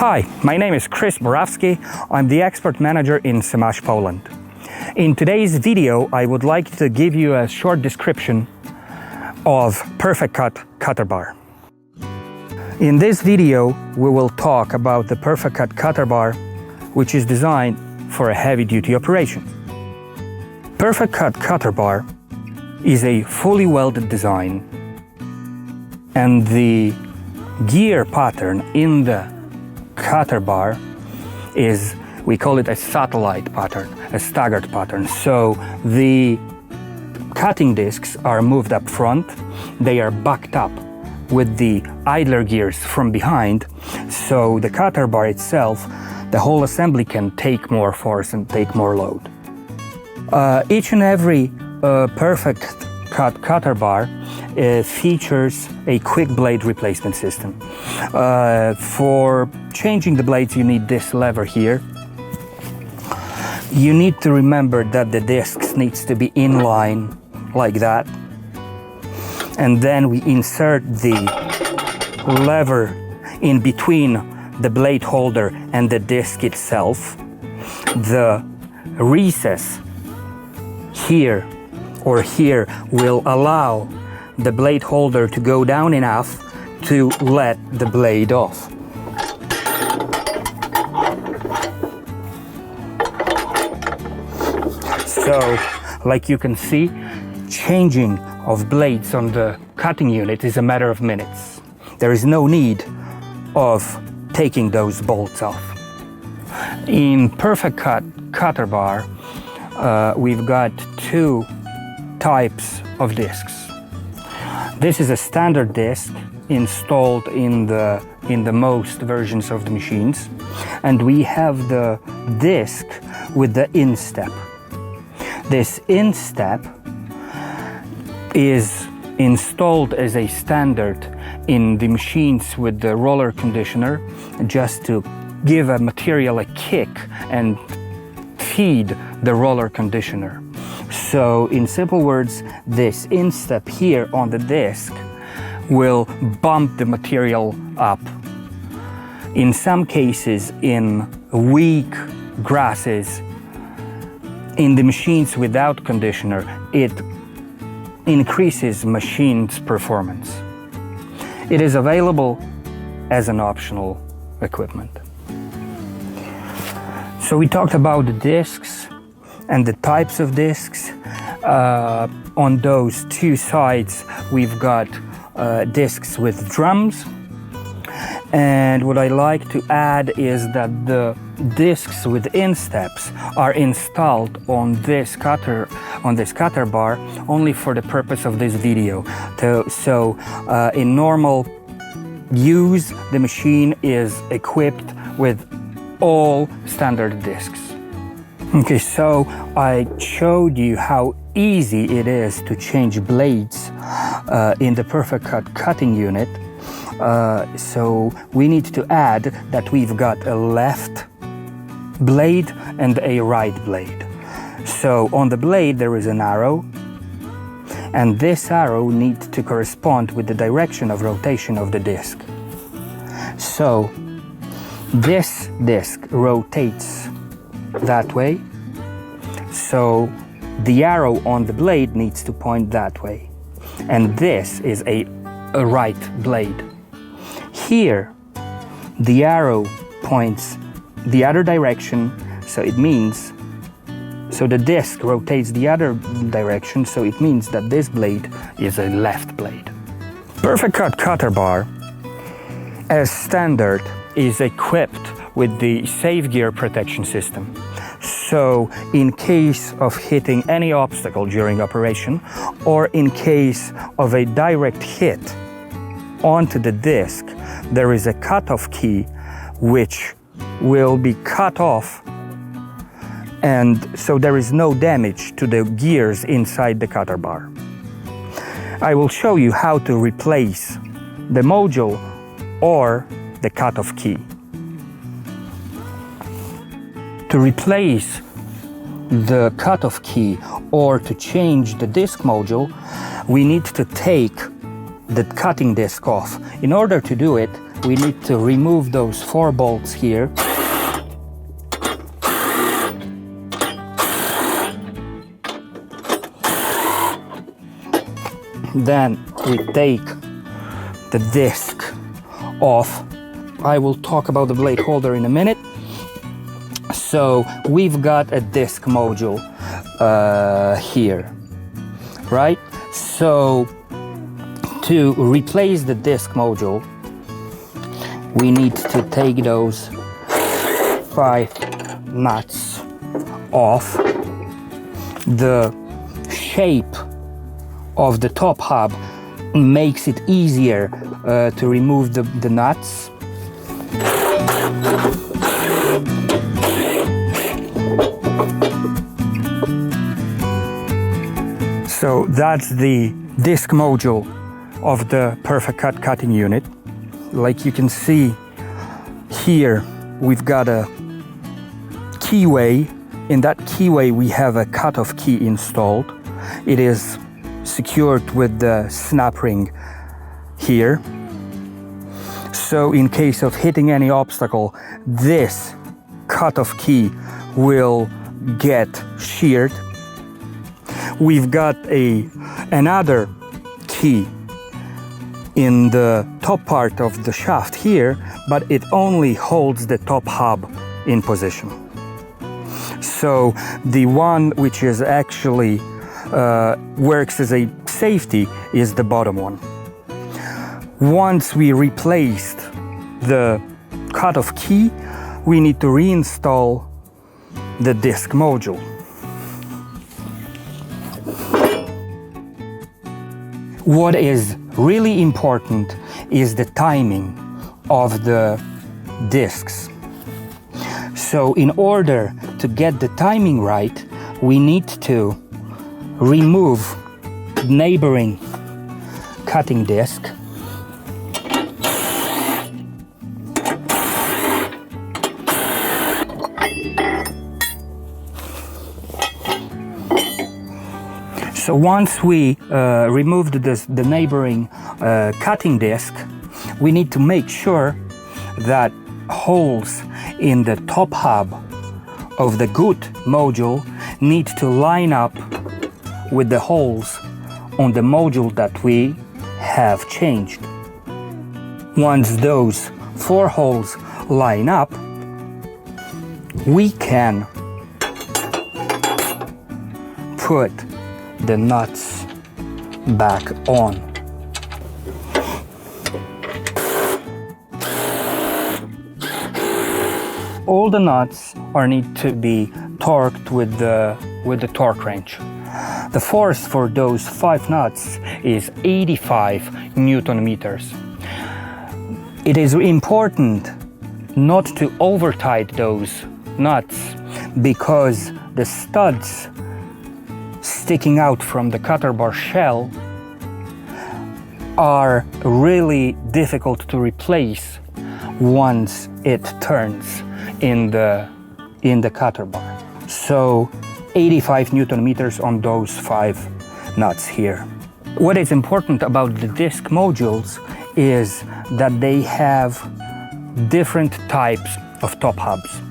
Hi, my name is Borawski. I'm the export manager in SaMASZ, Poland. In today's video, I would like to give you a short description of PerfectCUT cutter bar. In this video, we will talk about the PerfectCUT cutter bar, which is designed for a heavy-duty operation. PerfectCUT cutter bar is a fully welded design, and the gear pattern in the cutter bar is, we call it a satellite pattern, a staggered pattern. So the cutting discs are moved up front, they are backed up with the idler gears from behind, so the cutter bar itself, the whole assembly can take more force and take more load. Each and every PerfectCUT cutter bar features a quick blade replacement system. For changing the blades, you need this lever here. You need to remember that the discs needs to be in line like that, and then we insert the lever in between the blade holder and the disc itself. The recess here or here will allow the blade holder to go down enough to let the blade off. So, like you can see, changing of blades on the cutting unit is a matter of minutes. There is no need of taking those bolts off. In PerfectCUT cutter bar, we've got two types of discs. This is a standard disc installed in the most versions of the machines, and we have the disc with the instep. This instep is installed as a standard in the machines with the roller conditioner, just to give a material a kick and feed the roller conditioner. So in simple words, this instep here on the disc will bump the material up. In some cases, in weak grasses, in the machines without conditioner, it increases machine's performance. It is available as an optional equipment. So we talked about the discs and the types of discs. On those two sides, we've got discs with drums. And what I like to add is that the discs with insteps are installed on this cutter bar only for the purpose of this video. So in normal use, the machine is equipped with all standard discs. Okay, so I showed you how easy it is to change blades in the PerfectCUT cutting unit. So we need to add that we've got a left blade and a right blade. So on the blade there is an arrow, and this arrow needs to correspond with the direction of rotation of the disc. So this disc rotates that way, so the arrow on the blade needs to point that way, and this is a right blade. Here the arrow points the other direction, so the disc rotates the other direction, so it means that this blade is a left blade. PerfectCUT cutter bar, as standard, is equipped with the safe gear protection system. So in case of hitting any obstacle during operation, or in case of a direct hit onto the disc, there is a cutoff key which will be cut off, and so there is no damage to the gears inside the cutter bar. I will show you how to replace the module or the cutoff key. To replace the cutoff key or to change the disc module, we need to take the cutting disc off. In order to do it, we need to remove those 4 bolts here. Then we take the disc off. I will talk about the blade holder in a minute. So we've got a disc module here, right? So to replace the disc module, we need to take those 5 nuts off. The shape of the top hub makes it easier to remove the nuts. So that's the disc module of the PerfectCUT cutting unit. Like you can see here, we've got a keyway. In that keyway, we have a cutoff key installed. It is secured with the snap ring here. So in case of hitting any obstacle, this cutoff key will get sheared. We've got another key in the top part of the shaft here, but it only holds the top hub in position. So the one which is actually works as a safety is the bottom one. Once we replaced the cutoff key, we need to reinstall the disc module. What is really important is the timing of the discs. So in order to get the timing right, we need to remove neighboring cutting disc. So once we removed the neighboring cutting disc, we need to make sure that holes in the top hub of the GUT module need to line up with the holes on the module that we have changed. Once those 4 holes line up, we can put the nuts back on. All the nuts need to be torqued with the torque wrench. The force for those 5 nuts is 85 Newton meters. It is important not to over-tighten those nuts because the studs sticking out from the cutter bar shell are really difficult to replace once it turns in the cutter bar. So 85 Newton meters on those 5 nuts here. What is important about the disc modules is that they have different types of top hubs.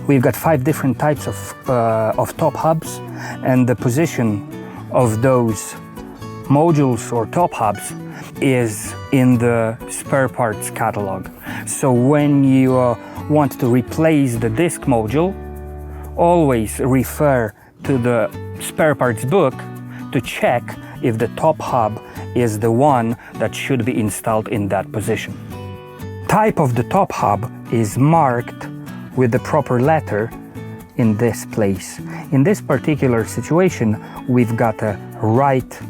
We've got 5 different types of top hubs, and the position of those modules or top hubs is in the spare parts catalog. So when you want to replace the disc module, always refer to the spare parts book to check if the top hub is the one that should be installed in that position. Type of the top hub is marked with the proper letter in this place. In this particular situation, we've got a right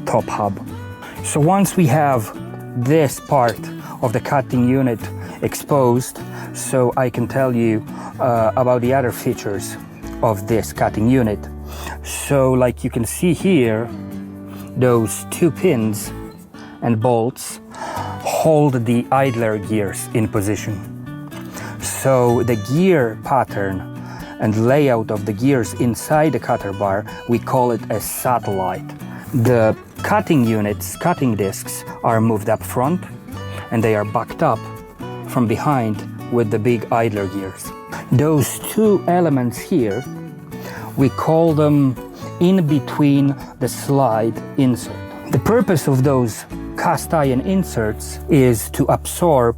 top hub. So once we have this part of the cutting unit exposed, so I can tell you about the other features of this cutting unit. So like you can see here, those 2 pins and bolts hold the idler gears in position. So the gear pattern and layout of the gears inside the cutter bar, we call it a satellite. The cutting units, cutting discs, are moved up front and they are backed up from behind with the big idler gears. Those two elements here, we call them in between the slide insert. The purpose of those cast iron inserts is to absorb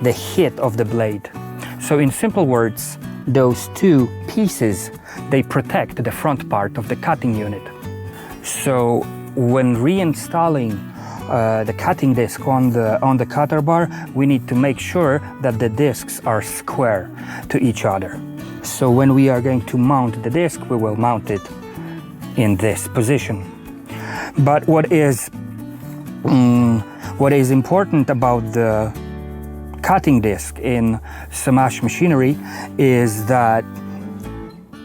the hit of the blade. So in simple words, those two pieces, they protect the front part of the cutting unit. So when reinstalling the cutting disc on the cutter bar, we need to make sure that the discs are square to each other. So when we are going to mount the disc, we will mount it in this position. But what is important about the cutting disc in SaMASZ machinery is that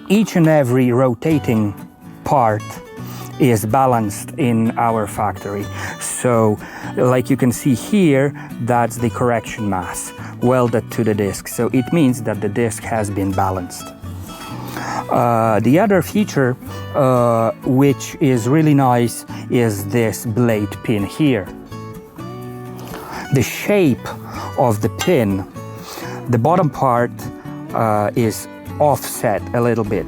each and every rotating part is balanced in our factory. So like you can see here, that's the correction mass welded to the disc. So it means that the disc has been balanced. The other feature which is really nice is this blade pin here. The shape of the pin, the bottom part is offset a little bit,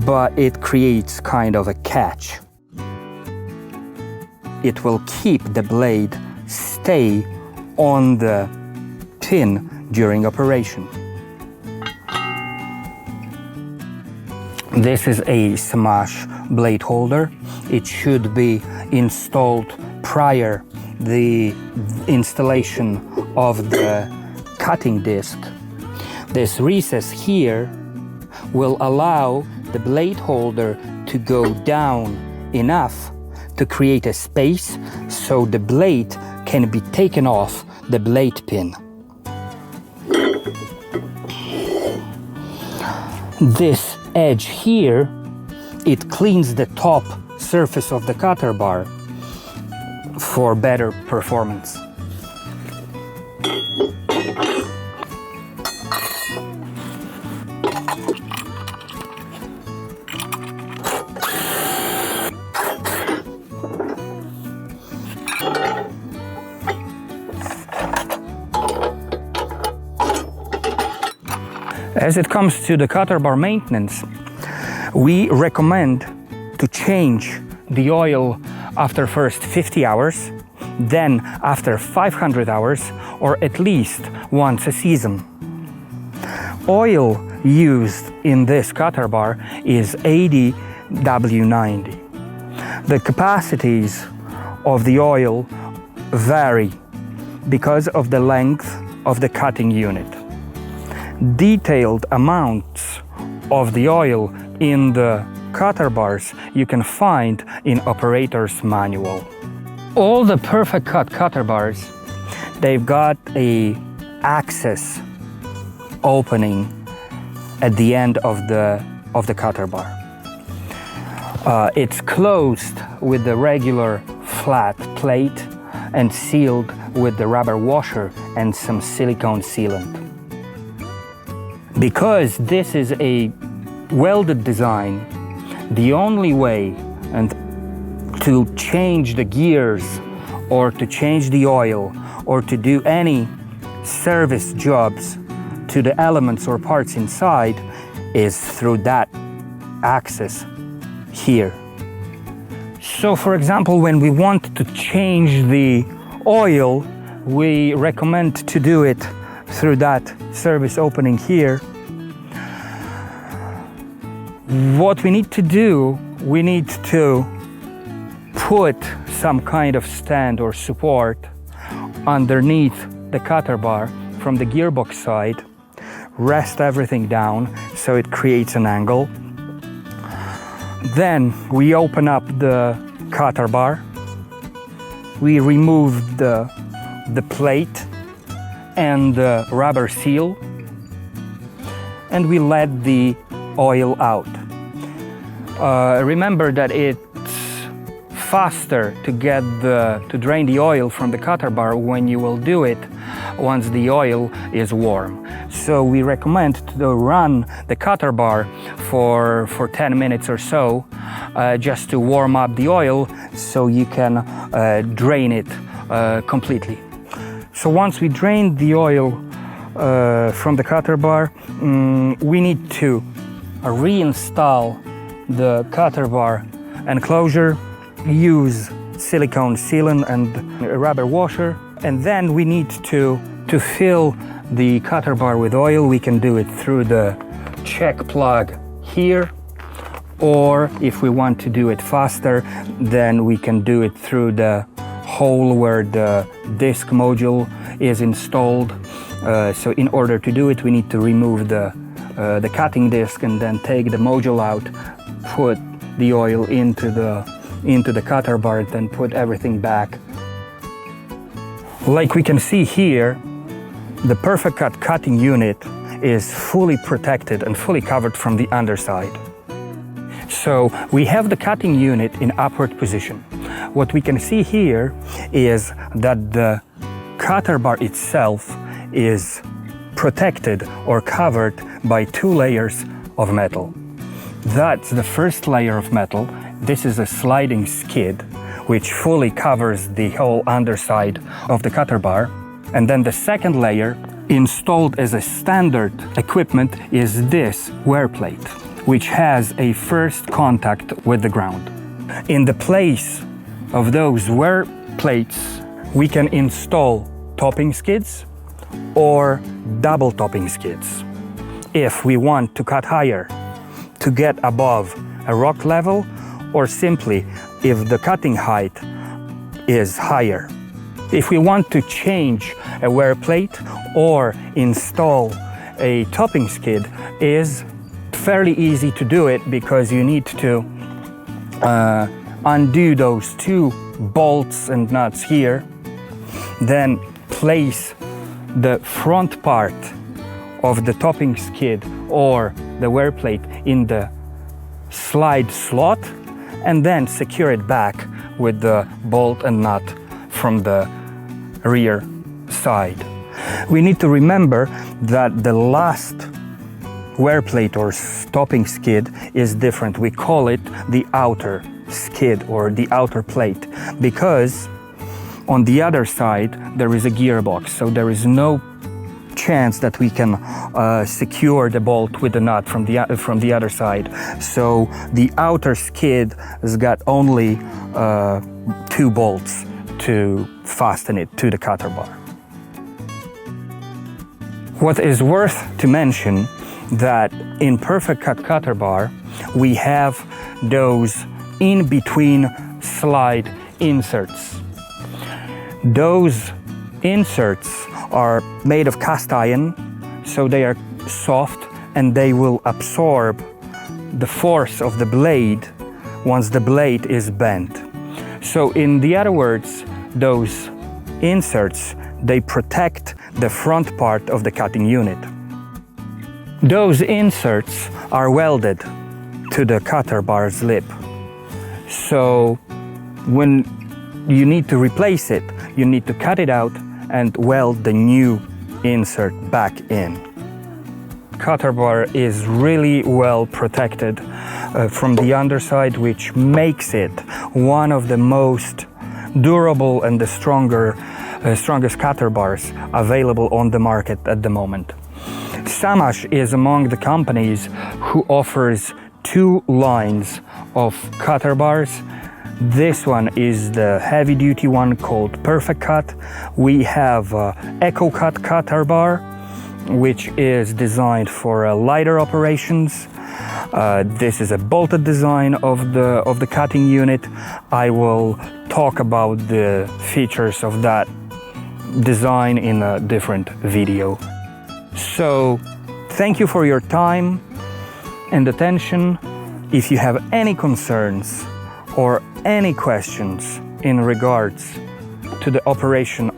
but it creates kind of a catch. It will keep the blade stay on the pin during operation. This is a SaMASZ blade holder. It should be installed prior the installation of the cutting disc. This recess here will allow the blade holder to go down enough to create a space so the blade can be taken off the blade pin. This edge here, it cleans the top surface of the cutter bar for better performance. As it comes to the cutter bar maintenance, we recommend to change the oil after first 50 hours, then after 500 hours, or at least once a season. Oil used in this cutter bar is 80 W90. The capacities of the oil vary because of the length of the cutting unit. Detailed amounts of the oil in the cutter bars you can find in operator's manual. All the PerfectCUT cutter bars, they've got a access opening at the end of the cutter bar. It's closed with the regular flat plate and sealed with the rubber washer and some silicone sealant. Because this is a welded design, the only way to change the gears or to change the oil or to do any service jobs to the elements or parts inside is through that access here. So for example, when we want to change the oil, we recommend to do it through that service opening here. What we need to do, we need to put some kind of stand or support underneath the cutter bar from the gearbox side, rest everything down so it creates an angle. Then we open up the cutter bar, we remove the plate and the rubber seal, and we let the oil out. Remember that it's faster to drain the oil from the cutter bar when you will do it once the oil is warm. So we recommend to run the cutter bar for 10 minutes or so just to warm up the oil so you can drain it completely. So once we drain the oil from the cutter bar, we need to reinstall the cutter bar enclosure, use silicone sealant and a rubber washer, and then we need to fill the cutter bar with oil. We can do it through the check plug here, or if we want to do it faster, then we can do it through the hole where the disc module is installed. So in order to do it, we need to remove the cutting disc and then take the module out, put the oil into the cutter bar, and then put everything back. Like we can see here, the PerfectCUT cutting unit is fully protected and fully covered from the underside. So we have the cutting unit in upward position. What we can see here is that the cutter bar itself is protected or covered by 2 layers of metal. That's the first layer of metal. This is a sliding skid which fully covers the whole underside of the cutter bar. And then the second layer, installed as a standard equipment, is this wear plate, which has a first contact with the ground. In the place of those wear plates, we can install topping skids or double topping skids. If we want to cut higher, to get above a rock level, or simply if the cutting height is higher. If we want to change a wear plate or install a topping skid, is fairly easy to do it, because you need to undo those 2 bolts and nuts here, then place the front part of the topping skid or the wear plate in the slide slot, and then secure it back with the bolt and nut from the rear side. We need to remember that the last wear plate or topping skid is different. We call it the outer skid or the outer plate, because on the other side there is a gearbox, so there is no chance that we can secure the bolt with the nut from the other side. So the outer skid has got only 2 bolts to fasten it to the cutter bar. What is worth to mention, that in PerfectCUT cutter bar we have those in between slide inserts. Those inserts are made of cast iron, so they are soft and they will absorb the force of the blade once the blade is bent. So in the other words, those inserts, they protect the front part of the cutting unit. Those inserts are welded to the cutter bar's lip. So when you need to replace it, you need to cut it out and weld the new insert back in. Cutter bar is really well protected from the underside, which makes it one of the most durable and the strongest cutter bars available on the market at the moment. SaMASZ is among the companies who offers 2 lines of cutter bars. This one is the heavy-duty one called PerfectCUT. We have EcoCut cutter bar, which is designed for lighter operations. This is a bolted design of the cutting unit. I will talk about the features of that design in a different video. So, thank you for your time and attention. If you have any concerns or any questions in regards to the operation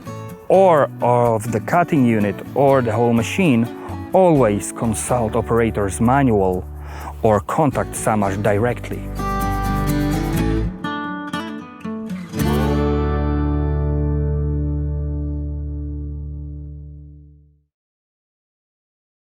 or of the cutting unit or the whole machine, always consult operator's manual or contact SaMASZ directly.